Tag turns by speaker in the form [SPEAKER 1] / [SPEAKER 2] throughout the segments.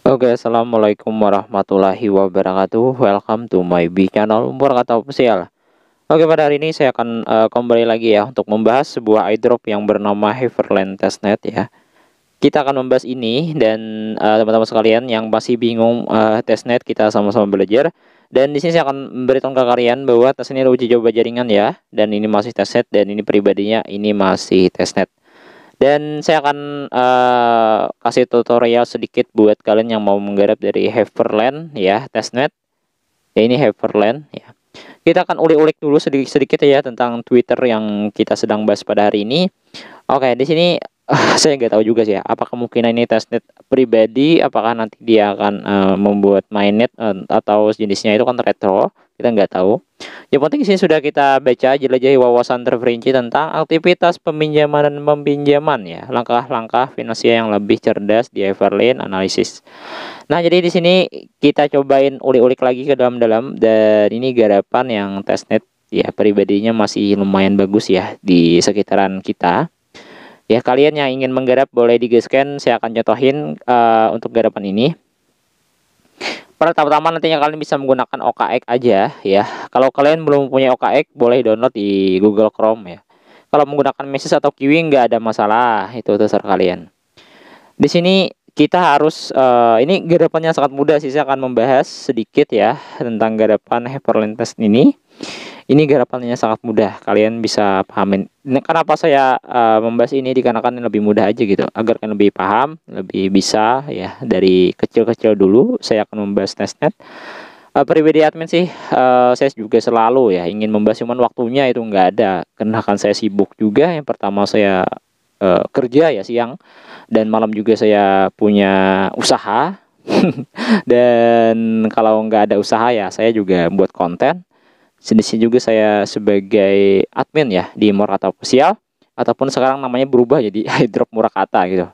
[SPEAKER 1] Oke, assalamualaikum warahmatullahi wabarakatuh. Welcome to my B channel Kata Official. Oke, pada hari ini saya akan kembali lagi ya untuk membahas sebuah airdrop yang bernama Haverland Testnet ya. Kita akan membahas ini dan teman-teman sekalian yang masih bingung testnet, kita sama-sama belajar. Dan di sini saya akan memberitahu ke kalian bahwa testnet ini uji coba jaringan ya, dan ini masih testnet dan ini pribadinya ini masih testnet. Dan saya akan kasih tutorial sedikit buat kalian yang mau menggarap dari Haverland ya, testnet. Ya, ini Haverland ya. Kita akan ulik-ulik dulu sedikit-sedikit ya tentang Twitter yang kita sedang bahas pada hari ini. Oke, di sini saya nggak tahu juga sih ya, apa kemungkinan ini testnet pribadi, apakah nanti dia akan membuat mainnet atau jenisnya itu kan retro, kita nggak tahu. Yang penting sini sudah kita baca jelajahi wawasan terperinci tentang aktivitas peminjaman dan peminjaman ya, langkah-langkah finansial yang lebih cerdas di Everlane Analysis. Nah, jadi di sini kita cobain ulik-ulik lagi ke dalam-dalam, dan ini garapan yang testnet ya, pribadinya masih lumayan bagus ya di sekitaran kita. Ya, kalian yang ingin menggarap boleh digaskan, saya akan contohin untuk garapan ini. Pertama-tama nantinya kalian bisa menggunakan OKX aja ya. Kalau kalian belum punya OKX, boleh download di Google Chrome ya. Kalau menggunakan Mesis atau Kiwi nggak ada masalah, itu terserah kalian. Di sini kita harus ini garapannya sangat mudah sih. Saya akan membahas sedikit ya tentang garapan Haverland Test ini. Ini garapannya sangat mudah, kalian bisa pahamin. Kenapa saya membahas ini, dikarenakan lebih mudah aja gitu, agar kalian lebih paham, lebih bisa ya. Dari kecil-kecil dulu saya akan membahas testnet. Pribadi admin sih, saya juga selalu ya ingin membahas, cuman waktunya itu nggak ada, karena kan saya sibuk juga. Yang pertama saya kerja ya siang, dan malam juga saya punya usaha. Dan kalau nggak ada usaha ya saya juga buat konten. Di sini juga saya sebagai admin ya di Kata Official, ataupun sekarang namanya berubah jadi iDrop Kata gitu.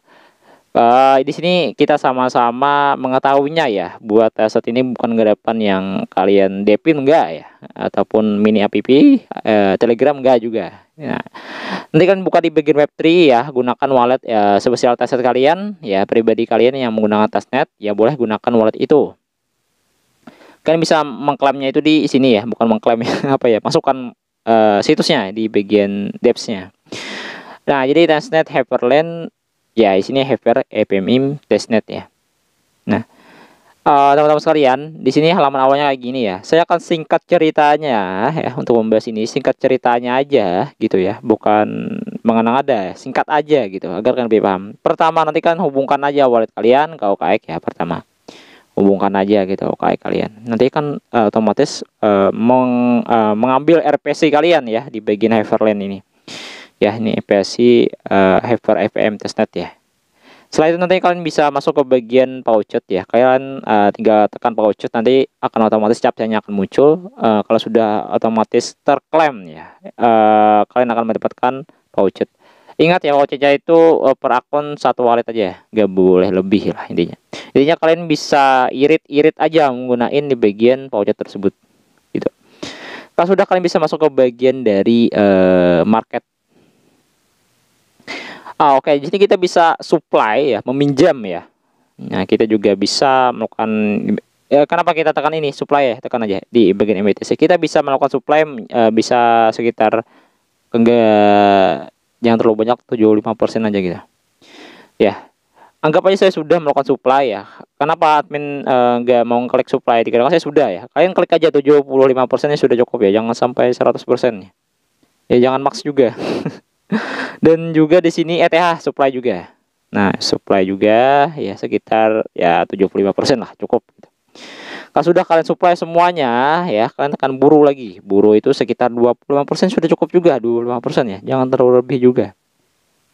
[SPEAKER 1] Di sini kita sama-sama mengetahuinya ya. Buat saat ini bukan garapan yang kalian depin enggak ya, ataupun mini app Telegram enggak juga. Nah, nanti kan buka di bagian Web3 ya, gunakan wallet ya spesial testnet kalian ya, pribadi kalian yang menggunakan testnet ya boleh gunakan wallet itu. Kalian bisa mengklaimnya itu di sini ya, bukan mengklaim ya, apa ya, masukkan situsnya di bagian depths-nya. Nah, jadi testnet Haverland ya, di sini Haver FMIM testnet ya. Nah, teman-teman sekalian, di sini halaman awalnya kayak gini ya. Saya akan singkat ceritanya ya untuk membahas ini, singkat ceritanya aja gitu ya, bukan mengenang ada, singkat aja gitu agar kalian lebih paham. Pertama, nanti kan hubungkan aja wallet kalian ke OKX ya, pertama. Hubungkan aja gitu OKX kalian. Nanti kan otomatis mengambil RPC kalian ya di bagian Haverland ini. Ya, ini RPC Haver FM testnet ya. Setelah itu nanti kalian bisa masuk ke bagian pouchet ya. Kalian tinggal tekan pouchet, nanti akan otomatis captcha-nya akan muncul. Kalau sudah otomatis terklaim ya, kalian akan mendapatkan pouchet. Ingat ya, pouchetnya itu per akun satu wallet aja, nggak boleh lebih lah intinya. Intinya kalian bisa irit-irit aja menggunakan di bagian pouchet tersebut gitu. Kalau sudah, kalian bisa masuk ke bagian dari market. Oke, jadi kita bisa supply ya, meminjam ya. Nah, kita juga bisa melakukan kenapa kita tekan ini supply ya, tekan aja di bagian MBTC. Kita bisa melakukan supply bisa sekitar, enggak, jangan terlalu banyak, 75% aja gitu. Ya. Anggap aja saya sudah melakukan supply ya. Kenapa admin nggak mau klik supply? Dikarenakan saya sudah ya. Kalian klik aja 75%-nya sudah cukup ya. Jangan sampai 100% ya. Jangan max juga. Dan juga di sini ETH supply juga. Nah, supply juga ya sekitar ya 75% lah, cukup gitu. Kalau sudah kalian supply semuanya ya, kalian akan buru lagi. Buru itu sekitar 25% sudah cukup juga, 25% ya. Jangan terlalu lebih juga.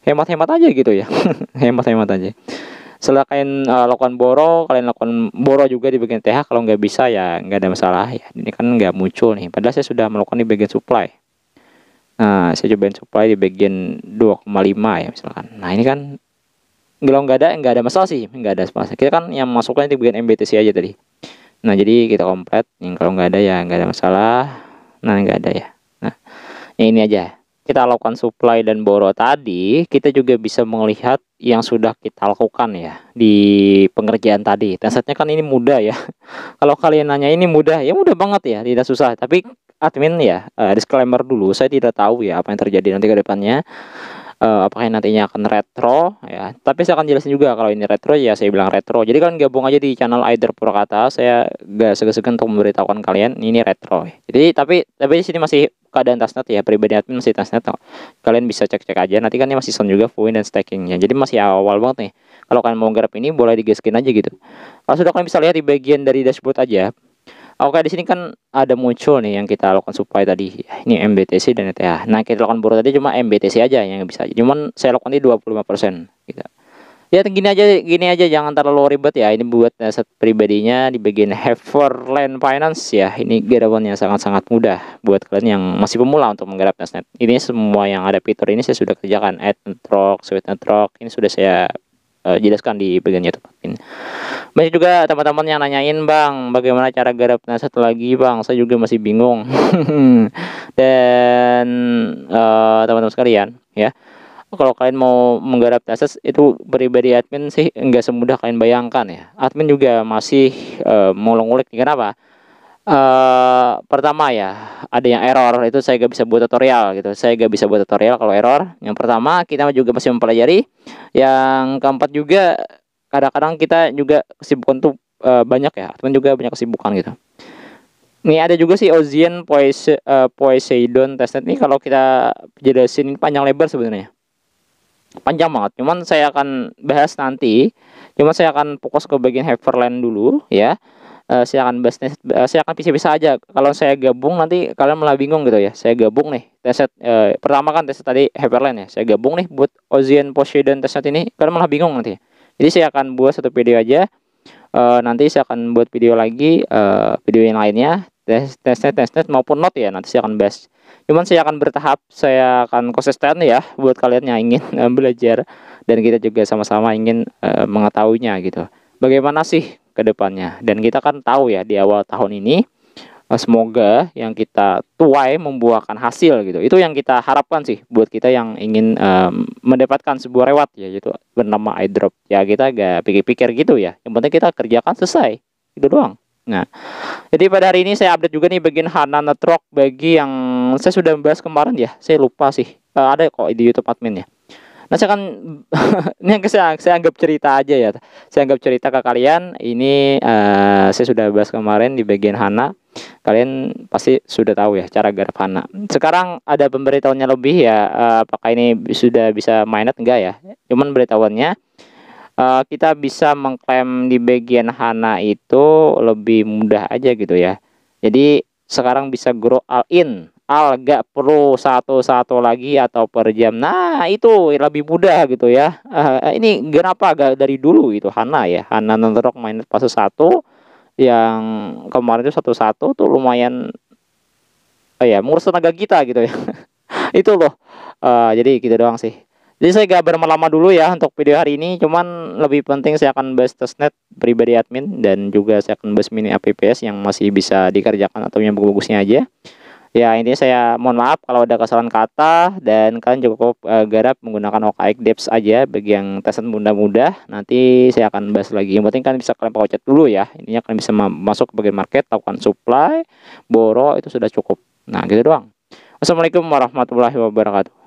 [SPEAKER 1] Hemat-hemat aja gitu ya. Hemat-hemat aja. Setelah kalian lakukan boro, kalian lakukan boro juga di bagian TH. Kalau nggak bisa ya nggak ada masalah ya. Ini kan nggak muncul nih. Padahal saya sudah melakukan di bagian supply. Nah, saya cobain supply di bagian 2,5 ya misalkan. Nah, ini kan kalau nggak ada masalah sih, nggak ada masalah. Kita kan yang masuknya di bagian MBTC aja tadi. Nah, jadi kita komplit. Yang kalau nggak ada ya nggak ada masalah. Nah, nggak ada ya. Nah, ini aja. kita lakukan supply dan borrow tadi, kita juga bisa melihat yang sudah kita lakukan ya di pengerjaan tadi. Testnetnya kan ini mudah ya. Kalau kalian nanya ini mudah, ya mudah banget ya, tidak susah. Tapi admin ya, disclaimer dulu, saya tidak tahu ya apa yang terjadi nanti ke depannya. Apakah nantinya akan retro ya, tapi saya akan jelasin juga kalau ini retro ya saya bilang retro. Jadi kalian gabung aja di channel iDrop Purwakarta, saya gak segan-segan untuk memberitahukan kalian ini retro. Jadi tapi di sini masih keadaan testnet ya, pribadi admin masih testnet. Kalian bisa cek-cek aja, nanti kan ini masih sound juga full dan stakingnya, jadi masih awal banget nih. Kalau kalian mau garap ini boleh digaskin aja gitu. Kalau sudah kalian bisa lihat di bagian dari dashboard aja. Oke, di sini kan ada muncul nih yang kita lakukan supply tadi. Ini MBTC dan ETH. Nah, kita lakukan borrow tadi cuma MBTC aja yang bisa. Cuman saya lakukan di 25% gitu. Ya, gini aja jangan terlalu ribet ya. Ini buat aset pribadinya di bagian Haverland Finance ya. Ini garapan yang sangat-sangat mudah buat kalian yang masih pemula untuk menggarap testnet. Ini semua yang ada fitur ini saya sudah kerjakan. Add network, switch network, ini sudah saya jelaskan di bagian YouTube. Banyak juga teman-teman yang nanyain, Bang, bagaimana cara garap testnet lagi, Bang? Saya juga masih bingung. Dan teman-teman sekalian, ya, kalau kalian mau menggarap testnet itu pribadi admin sih nggak semudah kalian bayangkan ya. Admin juga masih ngulik-ngulik. Kenapa? Pertama ya, ada yang error, itu saya gak bisa buat tutorial gitu. Saya gak bisa buat tutorial kalau error. Yang pertama, kita juga masih mempelajari. Yang keempat juga, kadang-kadang kita juga kesibukan tuh banyak ya, teman juga banyak kesibukan gitu. Nih ada juga sih Ocean Poseidon testnet nih, kalau kita jelasin panjang lebar sebenarnya. Panjang banget, cuman saya akan bahas nanti. Cuman saya akan fokus ke bagian Haverland dulu ya. Saya akan bahas saya akan pisah-pisah aja. Kalau saya gabung nanti kalian malah bingung gitu ya. Saya gabung nih testnet pertama kan testnet tadi Haverland ya. Saya gabung nih buat Ocean Poseidon testnet ini, kalian malah bingung nanti. Jadi saya akan buat satu video aja. Nanti saya akan buat video lagi, video yang lainnya testnet maupun not ya. Nanti saya akan bahas. Cuman saya akan bertahap, saya akan konsisten ya buat kalian yang ingin belajar, dan kita juga sama-sama ingin mengetahuinya gitu. Bagaimana sih ke depannya? Dan kita kan tahu ya di awal tahun ini semoga yang kita tuai membuahkan hasil gitu. Itu yang kita harapkan sih buat kita yang ingin mendapatkan sebuah reward ya, yaitu bernama iDrop. Ya kita gak pikir-pikir gitu ya. Yang penting kita kerjakan selesai. Itu doang. Nah, jadi pada hari ini saya update juga nih bagian HANA Network bagi yang saya sudah bahas kemarin ya. Saya lupa sih. Ada kok di YouTube admin ya. Nah, saya kan ini saya anggap cerita aja ya. Saya anggap cerita ke kalian. Ini saya sudah bahas kemarin di bagian HANA. Kalian pasti sudah tahu ya cara garap HANA. Sekarang ada pemberitahuannya lebih ya. Apakah ini sudah bisa mainnet enggak ya? Cuman beritahuannya kita bisa mengklaim di bagian HANA itu lebih mudah aja gitu ya. Jadi sekarang bisa grow all in. Gak perlu satu-satu lagi atau per jam. Nah itu lebih mudah gitu ya. Ini kenapa gak dari dulu itu HANA ya. HANA Network mainnet fase 1 yang kemarin itu satu-satu tuh lumayan ya mengurus tenaga kita gitu ya. Itu loh. Jadi gitu doang sih. Jadi saya gak berlama-lama dulu ya untuk video hari ini. Cuman lebih penting saya akan bahas testnet pribadi admin, dan juga saya akan bahas mini APPS yang masih bisa dikerjakan atau yang bagus-bagusnya aja. Ya intinya saya mohon maaf kalau ada kesalahan kata, dan kalian cukup garap menggunakan OKX Devs aja bagi yang testnet mudah-mudah. Nanti saya akan bahas lagi. Yang penting kalian bisa kalian pakai chat dulu ya. Intinya kalian bisa masuk ke bagian market, lakukan supply, borrow, itu sudah cukup. Nah gitu doang. Wassalamualaikum warahmatullahi wabarakatuh.